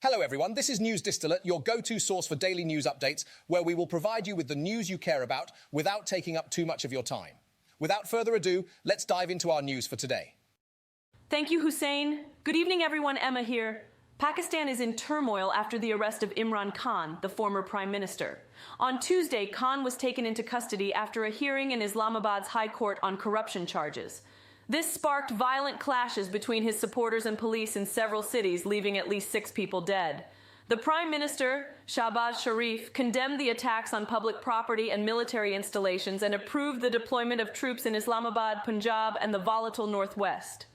Hello everyone, this is News Distillate, your go-to source for daily news updates, where we will provide you with the news you care about without taking up too much of your time. Without further ado, let's dive into our news for today. Thank you, Hussein. Good evening, everyone. Emma here. Pakistan is in turmoil after the arrest of Imran Khan, the former prime minister. On Tuesday, Khan was taken into custody after a hearing in Islamabad's High Court on corruption charges. This sparked violent clashes between his supporters and police in several cities, leaving at least 6 people dead. The Prime Minister, Shahbaz Sharif, condemned the attacks on public property and military installations and approved the deployment of troops in Islamabad, Punjab, and the volatile Northwest.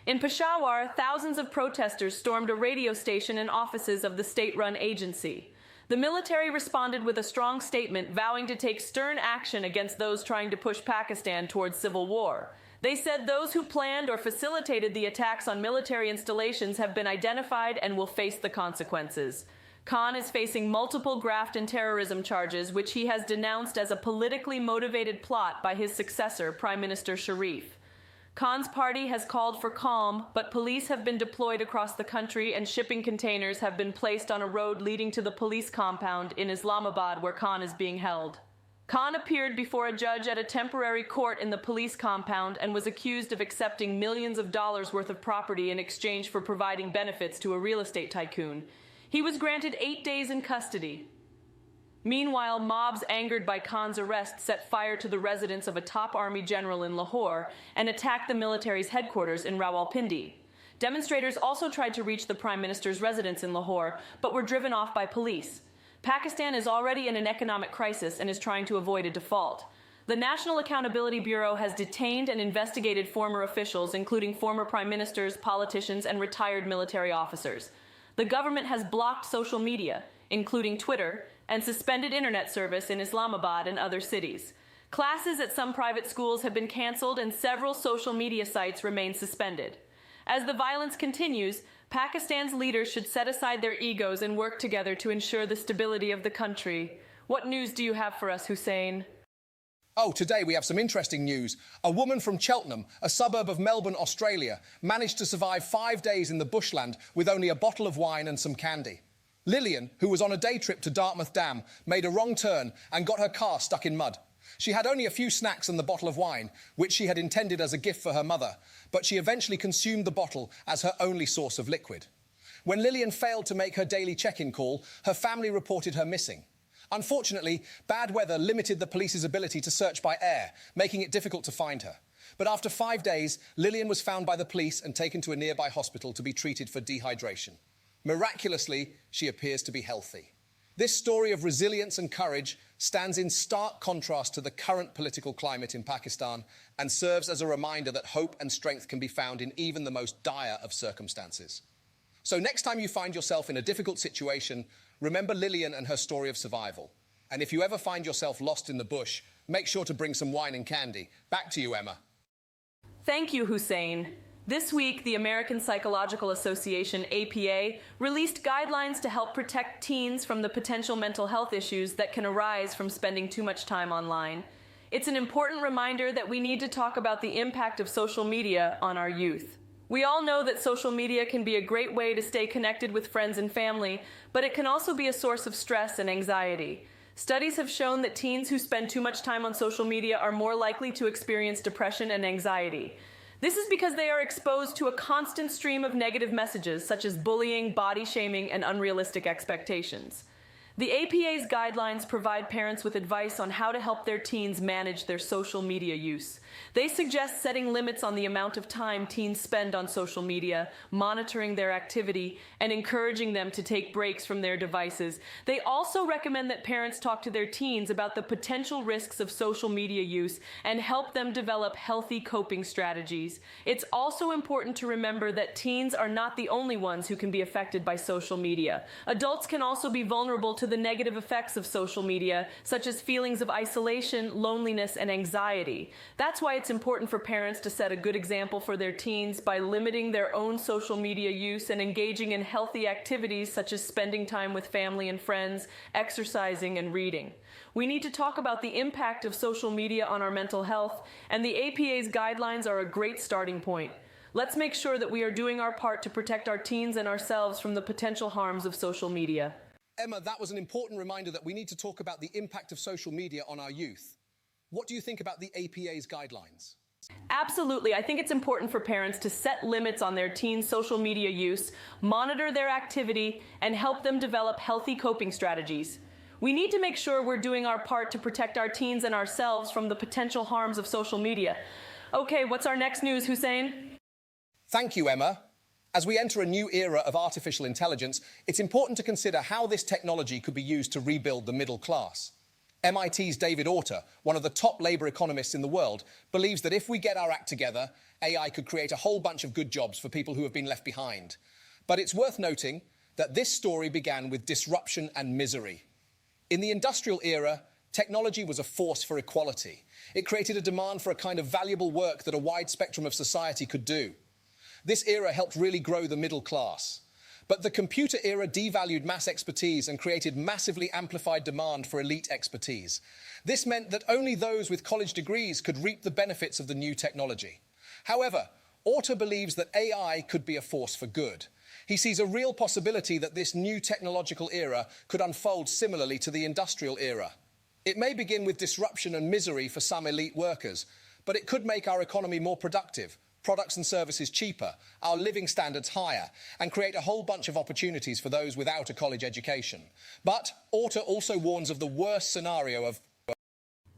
In Peshawar, thousands of protesters stormed a radio station and offices of the state-run agency. The military responded with a strong statement vowing to take stern action against those trying to push Pakistan towards civil war. They said those who planned or facilitated the attacks on military installations have been identified and will face the consequences. Khan is facing multiple graft and terrorism charges, which he has denounced as a politically motivated plot by his successor, Prime Minister Sharif. Khan's party has called for calm, but police have been deployed across the country and shipping containers have been placed on a road leading to the police compound in Islamabad where Khan is being held. Khan appeared before a judge at a temporary court in the police compound and was accused of accepting millions of dollars worth of property in exchange for providing benefits to a real estate tycoon. He was granted 8 days in custody. Meanwhile, mobs angered by Khan's arrest set fire to the residence of a top army general in Lahore and attacked the military's headquarters in Rawalpindi. Demonstrators also tried to reach the Prime Minister's residence in Lahore, but were driven off by police. Pakistan is already in an economic crisis and is trying to avoid a default. The National Accountability Bureau has detained and investigated former officials, including former prime ministers, politicians, and retired military officers. The government has blocked social media, including Twitter, and suspended internet service in Islamabad and other cities. Classes at some private schools have been canceled and several social media sites remain suspended. As the violence continues, Pakistan's leaders should set aside their egos and work together to ensure the stability of the country. What news do you have for us, Hussein? Oh, today we have some interesting news. A woman from Cheltenham, a suburb of Melbourne, Australia, managed to survive 5 days in the Bushland with only a bottle of wine and some candy. Lillian, who was on a day trip to Dartmouth Dam, made a wrong turn and got her car stuck in mud. She had only a few snacks and the bottle of wine, which she had intended as a gift for her mother, but she eventually consumed the bottle as her only source of liquid. When Lillian failed to make her daily check-in call, her family reported her missing. Unfortunately, bad weather limited the police's ability to search by air, making it difficult to find her. But after 5 days, Lillian was found by the police and taken to a nearby hospital to be treated for dehydration. Miraculously, she appears to be healthy. This story of resilience and courage stands in stark contrast to the current political climate in Pakistan and serves as a reminder that hope and strength can be found in even the most dire of circumstances. So next time you find yourself in a difficult situation, remember Lillian and her story of survival. And if you ever find yourself lost in the bush, make sure to bring some wine and candy. Back to you, Emma. Thank you, Hussein. This week, the American Psychological Association, APA, released guidelines to help protect teens from the potential mental health issues that can arise from spending too much time online. It's an important reminder that we need to talk about the impact of social media on our youth. We all know that social media can be a great way to stay connected with friends and family, but it can also be a source of stress and anxiety. Studies have shown that teens who spend too much time on social media are more likely to experience depression and anxiety. This is because they are exposed to a constant stream of negative messages such as bullying, body shaming, and unrealistic expectations. The APA's guidelines provide parents with advice on how to help their teens manage their social media use. They suggest setting limits on the amount of time teens spend on social media, monitoring their activity, and encouraging them to take breaks from their devices. They also recommend that parents talk to their teens about the potential risks of social media use and help them develop healthy coping strategies. It's also important to remember that teens are not the only ones who can be affected by social media. Adults can also be vulnerable to the negative effects of social media, such as feelings of isolation, loneliness, and anxiety. That's why it's important for parents to set a good example for their teens by limiting their own social media use and engaging in healthy activities such as spending time with family and friends, exercising, and reading. We need to talk about the impact of social media on our mental health, and the APA's guidelines are a great starting point. Let's make sure that we are doing our part to protect our teens and ourselves from the potential harms of social media. Emma, that was an important reminder that we need to talk about the impact of social media on our youth. What do you think about the APA's guidelines? Absolutely. I think it's important for parents to set limits on their teens' social media use, monitor their activity, and help them develop healthy coping strategies. We need to make sure we're doing our part to protect our teens and ourselves from the potential harms of social media. Okay, what's our next news, Hussein? Thank you, Emma. As we enter a new era of artificial intelligence, it's important to consider how this technology could be used to rebuild the middle class. MIT's David Autor, one of the top Labour economists in the world, believes that if we get our act together, AI could create a whole bunch of good jobs for people who have been left behind. But it's worth noting that this story began with disruption and misery. In the industrial era, technology was a force for equality. It created a demand for a kind of valuable work that a wide spectrum of society could do. This era helped really grow the middle class. But the computer era devalued mass expertise and created massively amplified demand for elite expertise. This meant that only those with college degrees could reap the benefits of the new technology. However, Autor believes that AI could be a force for good. He sees a real possibility that this new technological era could unfold similarly to the industrial era. It may begin with disruption and misery for some elite workers, but it could make our economy more productive, products and services cheaper, our living standards higher, and create a whole bunch of opportunities for those without a college education. But Autor also warns of the worst scenario of...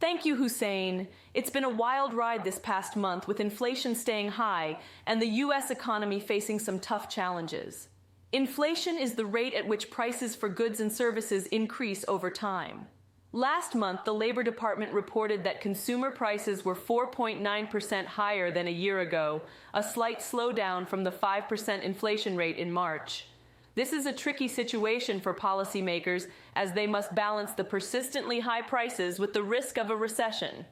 Thank you, Hussein. It's been a wild ride this past month with inflation staying high and the U.S. economy facing some tough challenges. Inflation is the rate at which prices for goods and services increase over time. Last month, the Labor Department reported that consumer prices were 4.9% higher than a year ago, a slight slowdown from the 5% inflation rate in March. This is a tricky situation for policymakers as they must balance the persistently high prices with the risk of a recession.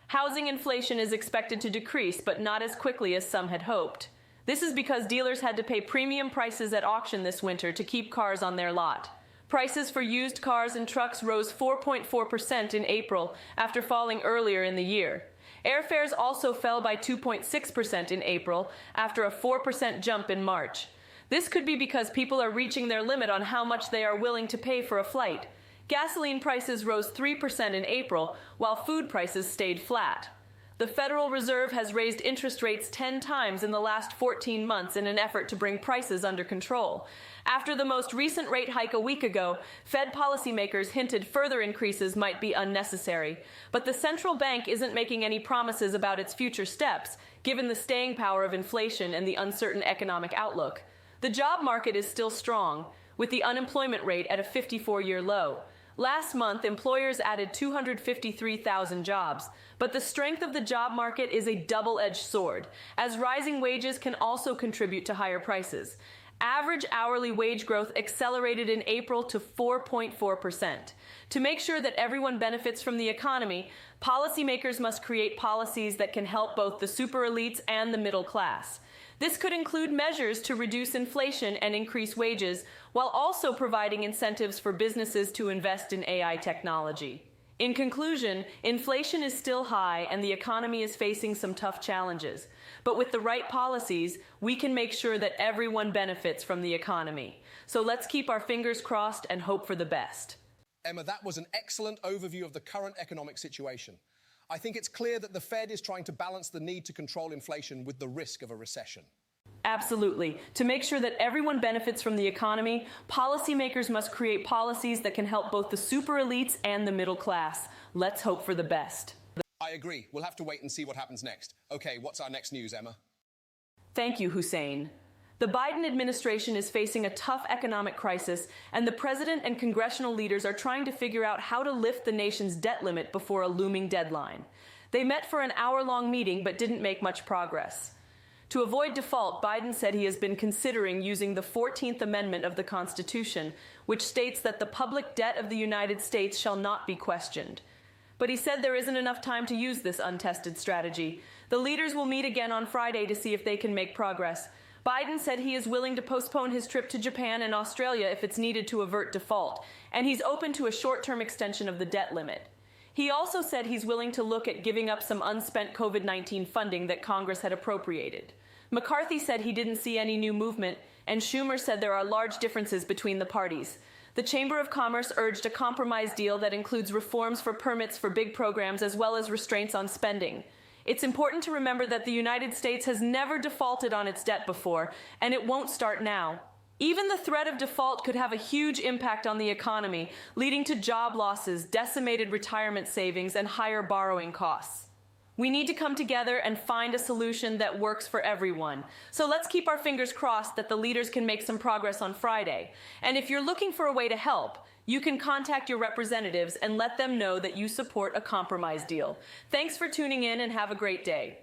Housing inflation is expected to decrease, but not as quickly as some had hoped. This is because dealers had to pay premium prices at auction this winter to keep cars on their lot. Prices for used cars and trucks rose 4.4% in April after falling earlier in the year. Airfares also fell by 2.6% in April after a 4% jump in March. This could be because people are reaching their limit on how much they are willing to pay for a flight. Gasoline prices rose 3% in April, while food prices stayed flat. The Federal Reserve has raised interest rates 10 times in the last 14 months in an effort to bring prices under control. After the most recent rate hike a week ago, Fed policymakers hinted further increases might be unnecessary. But the central bank isn't making any promises about its future steps, given the staying power of inflation and the uncertain economic outlook. The job market is still strong, with the unemployment rate at a 54-year low. Last month, employers added 253,000 jobs, but the strength of the job market is a double-edged sword, as rising wages can also contribute to higher prices. Average hourly wage growth accelerated in April to 4.4%. To make sure that everyone benefits from the economy, policymakers must create policies that can help both the super elites and the middle class. This could include measures to reduce inflation and increase wages, while also providing incentives for businesses to invest in AI technology. In conclusion, inflation is still high and the economy is facing some tough challenges. But with the right policies, we can make sure that everyone benefits from the economy. So let's keep our fingers crossed and hope for the best. Emma, that was an excellent overview of the current economic situation. I think it's clear that the Fed is trying to balance the need to control inflation with the risk of a recession. Absolutely. To make sure that everyone benefits from the economy, policymakers must create policies that can help both the super elites and the middle class. Let's hope for the best. I agree. We'll have to wait and see what happens next. Okay, what's our next news, Emma? Thank you, Hussein. The Biden administration is facing a tough economic crisis, and the president and congressional leaders are trying to figure out how to lift the nation's debt limit before a looming deadline. They met for an hour-long meeting but didn't make much progress. To avoid default, Biden said he has been considering using the 14th Amendment of the Constitution, which states that the public debt of the United States shall not be questioned. But he said there isn't enough time to use this untested strategy. The leaders will meet again on Friday to see if they can make progress. Biden said he is willing to postpone his trip to Japan and Australia if it's needed to avert default, and he's open to a short-term extension of the debt limit. He also said he's willing to look at giving up some unspent COVID-19 funding that Congress had appropriated. McCarthy said he didn't see any new movement, and Schumer said there are large differences between the parties. The Chamber of Commerce urged a compromise deal that includes reforms for permits for big programs as well as restraints on spending. It's important to remember that the United States has never defaulted on its debt before, and it won't start now. Even the threat of default could have a huge impact on the economy, leading to job losses, decimated retirement savings, and higher borrowing costs. We need to come together and find a solution that works for everyone. So let's keep our fingers crossed that the leaders can make some progress on Friday. And if you're looking for a way to help, you can contact your representatives and let them know that you support a compromise deal. Thanks for tuning in and have a great day.